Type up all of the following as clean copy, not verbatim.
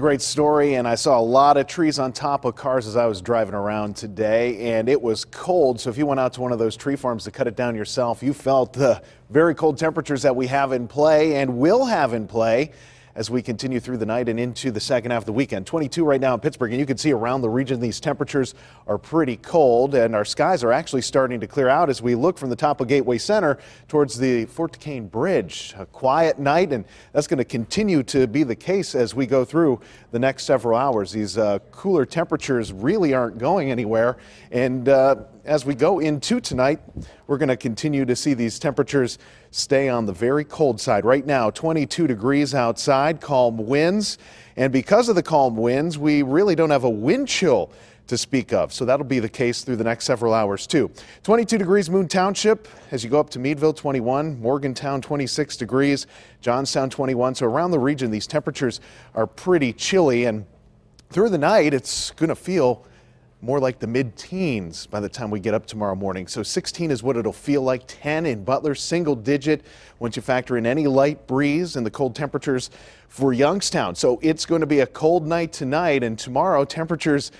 Great story, and I saw a lot of trees on top of cars as I was driving around today, and it was cold. So if you went out to one of those tree farms to cut it down yourself, you felt the very cold temperatures that we have in play and will have in play as we continue through the night and into the second half of the weekend. 22 right now in Pittsburgh, and you can see around the region these temperatures are pretty cold, and our skies are actually starting to clear out as we look from the top of Gateway Center towards the Fort Duquesne Bridge. A quiet night, and that's going to continue to be the case as we go through the next several hours. These cooler temperatures really aren't going anywhere, and as we go into tonight, we're going to continue to see these temperatures stay on the very cold side. Right now, 22 degrees outside, calm winds. And because of the calm winds, we really don't have a wind chill to speak of. So that'll be the case through the next several hours too. 22 degrees Moon Township as you go up to Meadville, 21, Morgantown 26 degrees, Johnstown 21. So around the region, these temperatures are pretty chilly, and through the night, it's going to feel more like the mid-teens by the time we get up tomorrow morning. So 16 is what it'll feel like, 10 in Butler, single digit once you factor in any light breeze and the cold temperatures for Youngstown. So it's going to be a cold night tonight, and tomorrow temperatures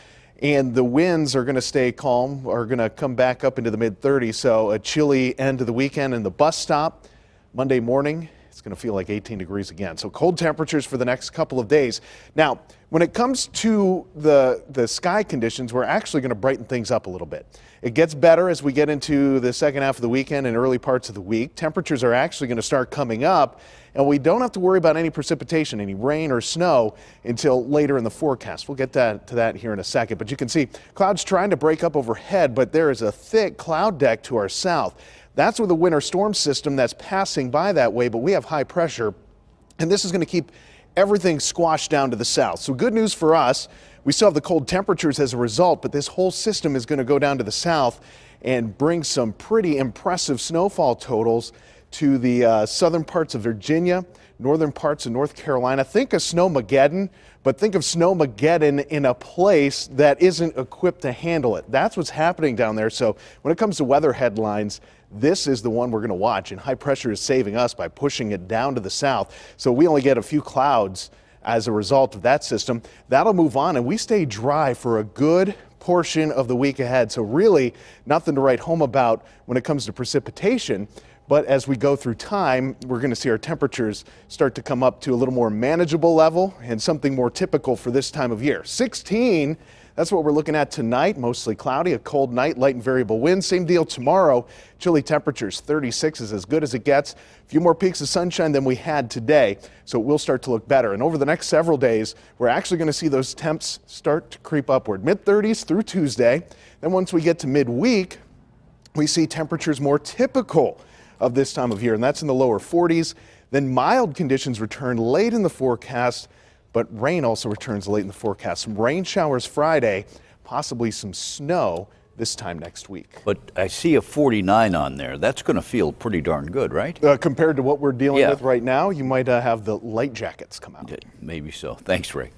and the winds are going to stay calm, are going to come back up into the mid-30s. So a chilly end of the weekend, and the bus stop Monday morning, it's going to feel like 18 degrees again. So cold temperatures for the next couple of days. Now, when it comes to the sky conditions, we're actually going to brighten things up a little bit. It gets better as we get into the second half of the weekend and early parts of the week. Temperatures are actually going to start coming up, and we don't have to worry about any precipitation, any rain or snow until later in the forecast. We'll get to that here in a second. But you can see clouds trying to break up overhead, but there is a thick cloud deck to our south. That's with a winter storm system that's passing by that way, but we have high pressure, and this is going to keep everything squashed down to the south. So good news for us. We still have the cold temperatures as a result, but this whole system is going to go down to the south and bring some pretty impressive snowfall totals to the southern parts of Virginia, northern parts of North Carolina. Think of Snowmageddon, but think of Snowmageddon in a place that isn't equipped to handle it. That's what's happening down there. So when it comes to weather headlines, this is the one we're going to watch, and high pressure is saving us by pushing it down to the south. So we only get a few clouds as a result of that system. That'll move on, and we stay dry for a good portion of the week ahead. So really nothing to write home about when it comes to precipitation. But as we go through time, we're going to see our temperatures start to come up to a little more manageable level and something more typical for this time of year. 16. That's what we're looking at tonight. Mostly cloudy, a cold night, light and variable winds. Same deal tomorrow. Chilly temperatures, 36 is as good as it gets. A few more peaks of sunshine than we had today, so it will start to look better. And over the next several days, we're actually going to see those temps start to creep upward. Mid-30s through Tuesday. Then once we get to midweek, we see temperatures more typical of this time of year, and that's in the lower 40s. Then mild conditions return late in the forecast, but rain also returns late in the forecast. Some rain showers Friday, possibly some snow this time next week. But I see a 49 on there. That's going to feel pretty darn good, right? Compared to what we're dealing with right now, you might have the light jackets come out. Maybe so. Thanks, Ray.